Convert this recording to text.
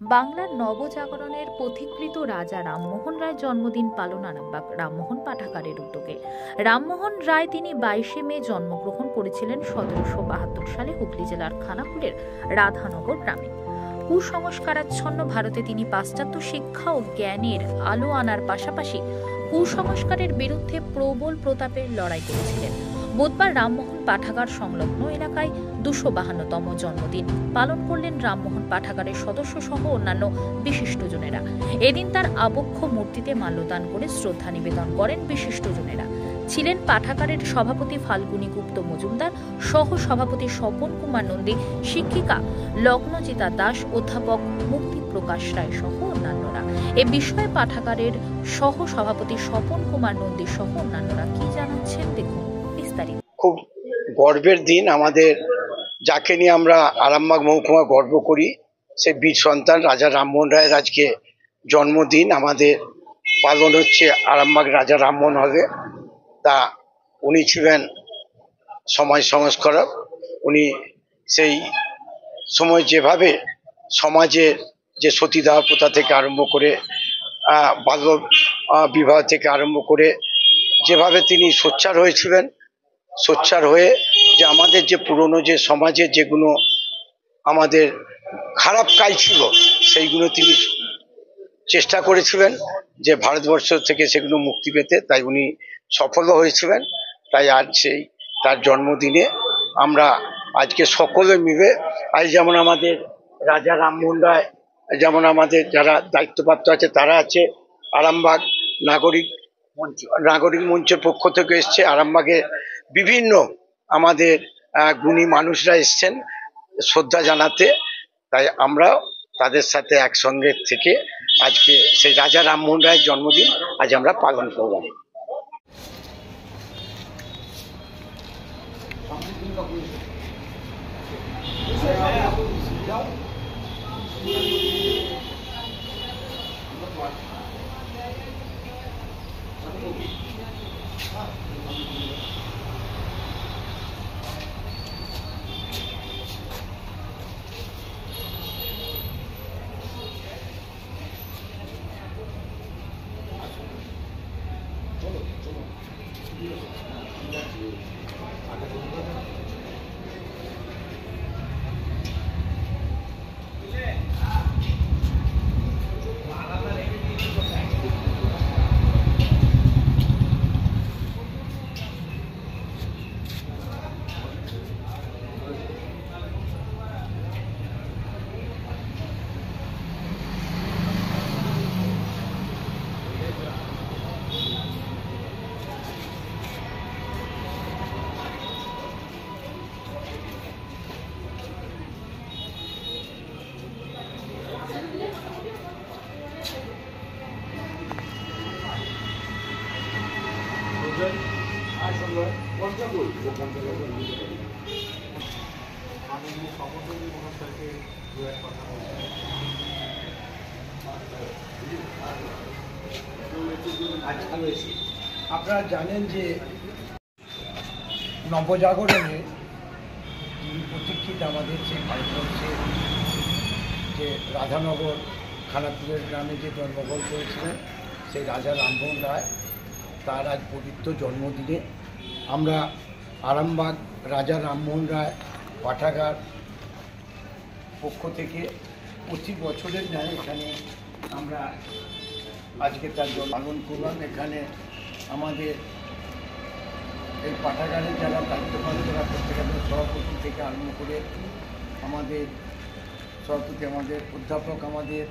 বাংলার নবজাগরণের পথিকৃত রাজা রামমোহন রায়ের জন্মদিন পালন আরামবাগ রামমোহন পাঠাগারের উদ্যোগে। রামমোহন রায় তিনি 22শে মে জন্মগ্রহণ করেছিলেন 1772 সালে হুগলি জেলার খানাকুলের রাধানগর গ্রামে। কুসংস্কারাচ্ছন্ন ভারতে তিনি পাশ্চাত্য শিক্ষা ও জ্ঞানের আলো আনার পাশাপাশি কুসংস্কারের বিরুদ্ধে প্রবল প্রতাপের লড়াই করেছিলেন। বুধবার রামমোহন পাঠাগার সংলগ্ন এলাকায় 252তম জন্মদিন পালন করলেন রামমোহন পাঠাগারের সদস্য সহ অন্যান্য বিশিষ্টজনেরা। এদিন তার আবক্ষ মূর্তিতে মাল্যদান করে শ্রদ্ধা নিবেদন করেন বিশিষ্টজনেরা। ছিলেন পাঠাগারের সভাপতি ফাল্গুনী গুপ্ত মজুমদার, সহ সভাপতি স্বপন কুমার নন্দী, শিক্ষিকা লগ্নজিতা দাস, অধ্যাপক মুক্তি প্রকাশ রায় সহ অন্যান্যরা। এ বিষয়ে পাঠাগারের সহ সভাপতি স্বপন কুমার নন্দী সহ অন্যান্যরা কি জানাচ্ছেন দেখুন বিস্তারিত। খুব গর্বের দিন আমাদের, যাকে নিয়ে আমরা আরামবাগ মহকুমা গর্ব করি, সে বীর সন্তান রাজা রামমোহন রায়ের আজকে জন্মদিন আমাদের পালন হচ্ছে আরামবাগ রাজা রামমোহন হলে। তা উনি ছিলেন সমাজ সংস্কারক। উনি সেই সময় যেভাবে সমাজের যে সতীদাহ প্রথা থেকে আরম্ভ করে বাল্য বিবাহ থেকে আরম্ভ করে যেভাবে তিনি সোচ্চার হয়েছিলেন, সোচ্চার হয়ে যে আমাদের যে পুরনো যে সমাজের যেগুলো আমাদের খারাপ কাজ ছিল সেইগুলো তিনি চেষ্টা করেছিলেন যে ভারতবর্ষ থেকে সেগুলো মুক্তি পেতে, তাই উনি সফলও হয়েছিলেন। তাই আজ সেই তার জন্মদিনে আমরা আজকে সকলে মিলে, আজ যেমন আমাদের রাজা রামমোহন রায়, যেমন আমাদের যারা দায়িত্বপ্রাপ্ত আছে তারা আছে, আরামবাগ নাগরিক মঞ্চের পক্ষ থেকে এসছে, আরামবাগে বিভিন্ন আমাদের গুণী মানুষরা এসছেন শ্রদ্ধা জানাতে। তাই আমরা তাদের সাথে একসঙ্গে থেকে আজকে সেই রাজা রামমোহন রায়ের জন্মদিন আজ আমরা পালন করলাম। আপনারা জানেন যে নবজাগরণে যিনি প্রতীক্ষিত আমাদের সেই ভারতবর্ষের যে রাধানগর খানাকুলের গ্রামে যে জন্মগ্রহণ করেছিলেন সেই রাজা রামমোহন রায়, তার আজ পবিত্র জন্মদিনে আমরা আরামবাগ রাজা রামমোহন রায় পাঠাগার পক্ষ থেকে প্রতি বছরের ন্যায় এখানে আমরা আজকে তার পালন করলাম। এখানে আমাদের এই পাঠাগারের যারা দায়িত্বপ্রাপ্তরা প্রত্যেকের সভাপতি থেকে আরম্ভ করে আমাদের সভাপতি, আমাদের অধ্যাপক, আমাদের